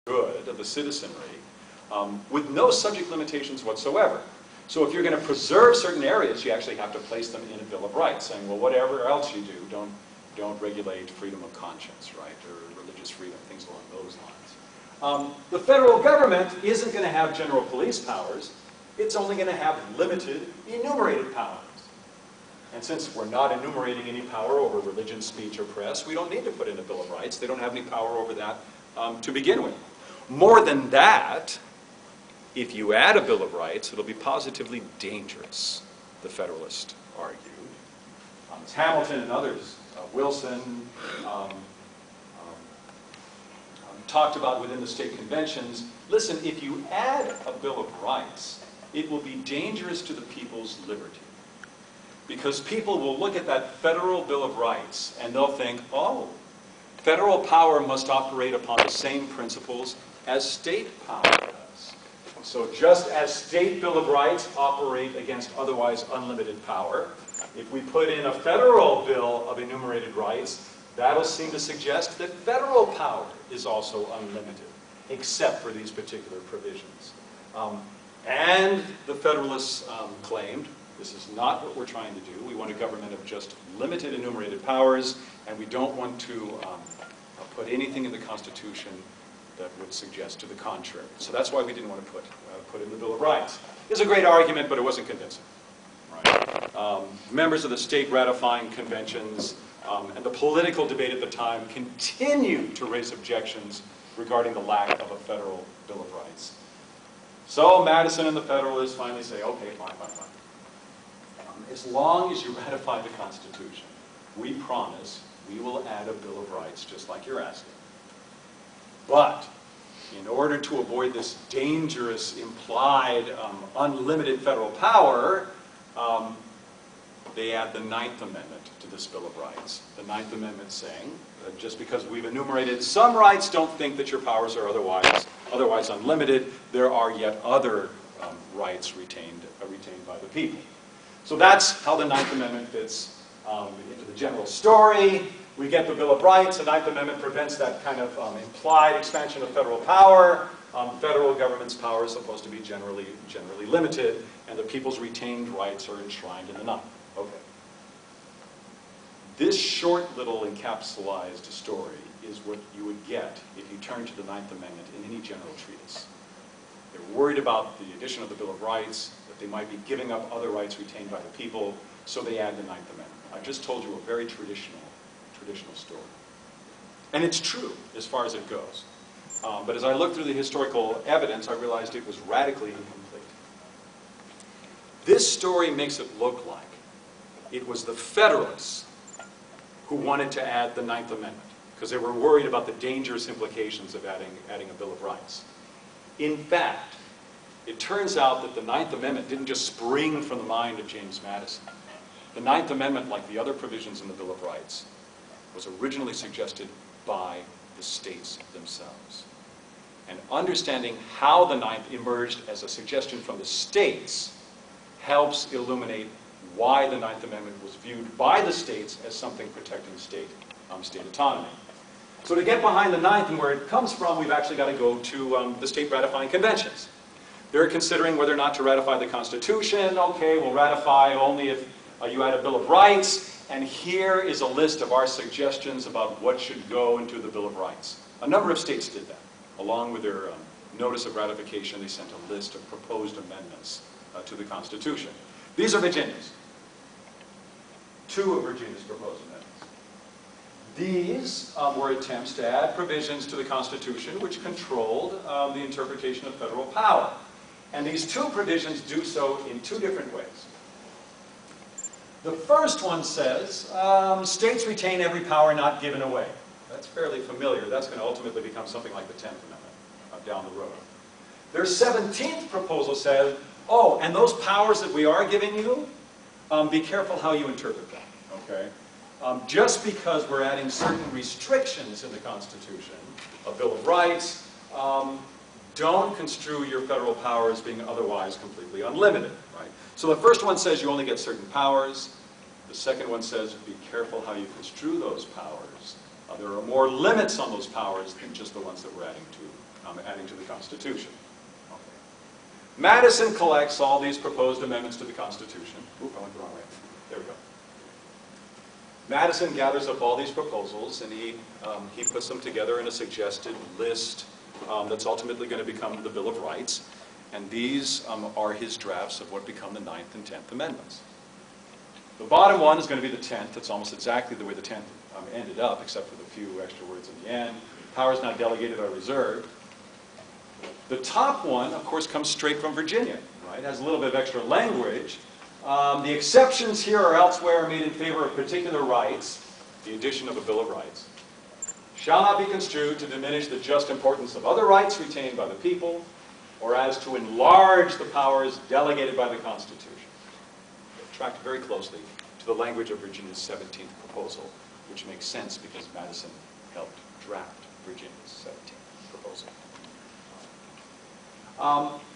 good of the citizenry with no subject limitations whatsoever. So if you're going to preserve certain areas, you actually have to place them in a Bill of Rights, saying, well, whatever else you do, don't regulate freedom of conscience, right, or religious freedom, things along those lines. The federal government isn't going to have general police powers. It's only going to have limited enumerated powers. And since we're not enumerating any power over religion, speech, or press, we don't need to put in a Bill of Rights. They don't have any power over that to begin with. More than that, if you add a Bill of Rights, it'll be positively dangerous, the Federalists argued. As Hamilton and others, Wilson, talked about within the state conventions, listen, if you add a Bill of Rights, it will be dangerous to the people's liberty. Because people will look at that federal Bill of Rights and they'll think, oh, federal power must operate upon the same principles as state power does. So just as state Bill of Rights operate against otherwise unlimited power, if we put in a federal Bill of enumerated rights, that'll seem to suggest that federal power is also unlimited, except for these particular provisions. And the Federalists claimed, this is not what we're trying to do. We want a government of just limited enumerated powers, and we don't want to put anything in the Constitution that would suggest to the contrary. So that's why we didn't want to put in the Bill of Rights. It's a great argument, but it wasn't convincing. Right? Members of the state ratifying conventions and the political debate at the time continued to raise objections regarding the lack of a federal Bill of Rights. So Madison and the Federalists finally say, okay, fine. As long as you ratify the Constitution, we promise we will add a Bill of Rights just like you're asking. But in order to avoid this dangerous, implied, unlimited federal power, they add the 9th Amendment to this Bill of Rights. The 9th Amendment saying, just because we've enumerated some rights, don't think that your powers are otherwise unlimited. There are yet other rights retained by the people. So that's how the 9th Amendment fits into the general story. We get the Bill of Rights. The 9th Amendment prevents that kind of implied expansion of federal power. Federal government's power is supposed to be generally limited, and the people's retained rights are enshrined in the 9th. Okay. This short little encapsulated story is what you would get if you turn to the 9th Amendment in any general treatise. They're worried about the addition of the Bill of Rights, that they might be giving up other rights retained by the people, so they add the 9th Amendment. I just told you a very traditional story. And it's true as far as it goes. But as I looked through the historical evidence, I realized it was radically incomplete. This story makes it look like it was the Federalists who wanted to add the 9th Amendment, because they were worried about the dangerous implications of adding a Bill of Rights. In fact, it turns out that the 9th Amendment didn't just spring from the mind of James Madison. The 9th Amendment, like the other provisions in the Bill of Rights, was originally suggested by the states themselves. And understanding how the 9th emerged as a suggestion from the states helps illuminate why the 9th Amendment was viewed by the states as something protecting state autonomy. So to get behind the 9th and where it comes from, we've actually got to go to the state ratifying conventions. They're considering whether or not to ratify the Constitution. Okay, we'll ratify only if you add a Bill of Rights. And here is a list of our suggestions about what should go into the Bill of Rights. A number of states did that. Along with their notice of ratification, they sent a list of proposed amendments to the Constitution. These are Virginia's. 2 of Virginia's proposed amendments. These were attempts to add provisions to the Constitution which controlled the interpretation of federal power. And these 2 provisions do so in 2 different ways. The first one says, states retain every power not given away. That's fairly familiar. That's going to ultimately become something like the 10th Amendment down the road. Their 17th proposal says, oh, and those powers that we are giving you, be careful how you interpret them. Okay? Just because we're adding certain restrictions in the Constitution, a Bill of Rights, don't construe your federal power as being otherwise completely unlimited. Right? So the first one says you only get certain powers. The second one says be careful how you construe those powers. There are more limits on those powers than just the ones that we're adding adding to the Constitution. Okay. Madison collects all these proposed amendments to the Constitution. Oop, I went the wrong way. There we go. Madison gathers up all these proposals, and he puts them together in a suggested list that's ultimately going to become the Bill of Rights. And these are his drafts of what become the 9th and 10th Amendments. The bottom one is going to be the 10th. It's almost exactly the way the 10th ended up, except for the few extra words in the end. Powers not delegated are reserved. The top one, of course, comes straight from Virginia, right? It has a little bit of extra language. The exceptions here or elsewhere are made in favor of particular rights, the addition of a Bill of Rights, shall not be construed to diminish the just importance of other rights retained by the people, or as to enlarge the powers delegated by the Constitution. They're tracked very closely to the language of Virginia's 17th proposal, which makes sense because Madison helped draft Virginia's 17th proposal.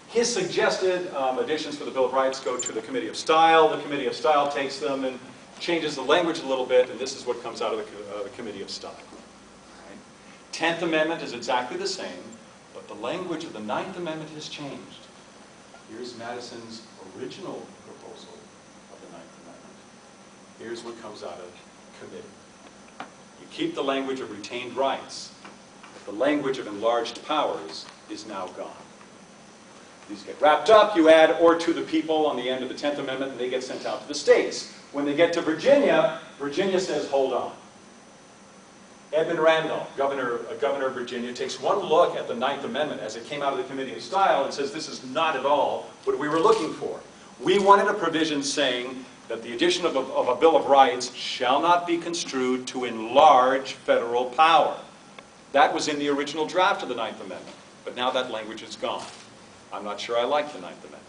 His suggested additions for the Bill of Rights go to the Committee of Style. The Committee of Style takes them and changes the language a little bit, and this is what comes out of the Committee of Style. Right? 10th Amendment is exactly the same, but the language of the 9th Amendment has changed. Here's Madison's original proposal of the 9th Amendment. Here's what comes out of committee. You keep the language of retained rights, but the language of enlarged powers is now gone. These get wrapped up, you add "or to the people" on the end of the 10th Amendment, and they get sent out to the states. When they get to Virginia, Virginia says, hold on. Edmund Randolph, governor of Virginia, takes one look at the 9th Amendment as it came out of the Committee of Style and says, this is not at all what we were looking for. We wanted a provision saying that the addition of a Bill of Rights shall not be construed to enlarge federal power. That was in the original draft of the 9th Amendment, but now that language is gone. I'm not sure I like the 9th Amendment.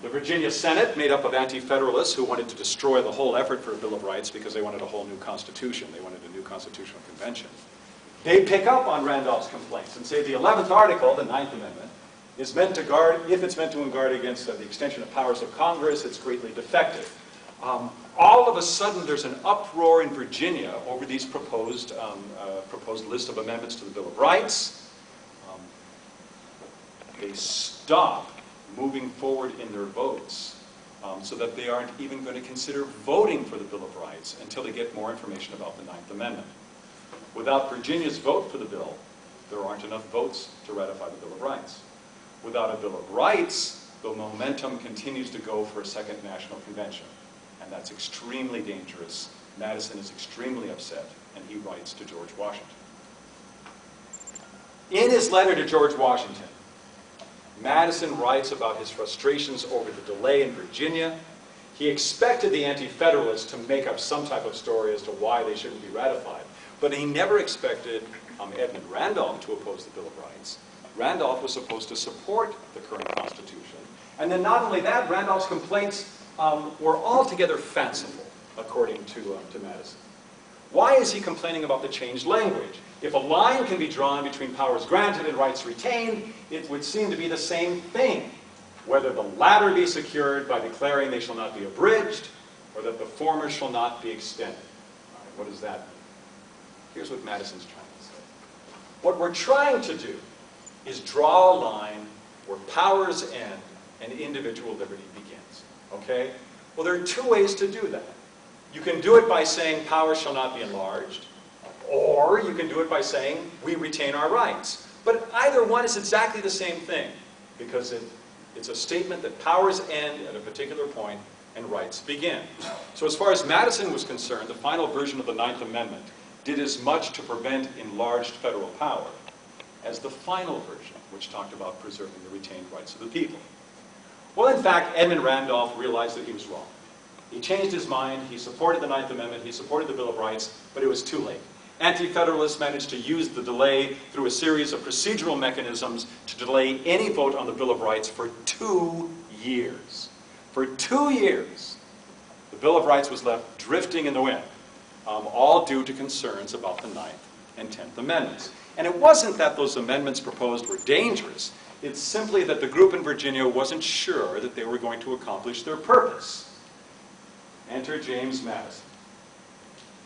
The Virginia Senate, made up of anti-federalists who wanted to destroy the whole effort for a Bill of Rights because they wanted a whole new constitution. They wanted a new constitutional convention. They pick up on Randolph's complaints and say the 11th article, the 9th Amendment, is meant to guard, if it's meant to guard against the extension of powers of Congress, it's greatly defective. All of a sudden, there's an uproar in Virginia over these proposed list of amendments to the Bill of Rights. They stop moving forward in their votes so that they aren't even going to consider voting for the Bill of Rights until they get more information about the 9th Amendment. Without Virginia's vote for the bill, there aren't enough votes to ratify the Bill of Rights. Without a Bill of Rights, the momentum continues to go for a second national convention. And that's extremely dangerous. Madison is extremely upset, and he writes to George Washington. In his letter to George Washington, Madison writes about his frustrations over the delay in Virginia. He expected the anti-federalists to make up some type of story as to why they shouldn't be ratified. But he never expected Edmund Randolph to oppose the Bill of Rights. Randolph was supposed to support the current Constitution. And then not only that, Randolph's complaints were altogether fanciful, according to Madison. Why is he complaining about the changed language? If a line can be drawn between powers granted and rights retained, it would seem to be the same thing, whether the latter be secured by declaring they shall not be abridged, or that the former shall not be extended. All right, what does that mean? Here's what Madison's trying to say. What we're trying to do is draw a line where powers end and individual liberty begins. Okay? Well, there are two ways to do that. You can do it by saying powers shall not be enlarged, or you can do it by saying we retain our rights. But either one is exactly the same thing, because it's a statement that powers end at a particular point and rights begin. So as far as Madison was concerned, the final version of the 9th Amendment did as much to prevent enlarged federal power as the final version, which talked about preserving the retained rights of the people. Well, in fact, Edmund Randolph realized that he was wrong. He changed his mind, he supported the 9th Amendment, he supported the Bill of Rights, but it was too late. Anti-federalists managed to use the delay through a series of procedural mechanisms to delay any vote on the Bill of Rights for 2 years. For 2 years, the Bill of Rights was left drifting in the wind, all due to concerns about the 9th and 10th Amendments. And it wasn't that those amendments proposed were dangerous. It's simply that the group in Virginia wasn't sure that they were going to accomplish their purpose. Enter James Madison.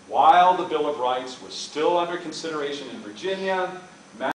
While the Bill of Rights was still under consideration in Virginia,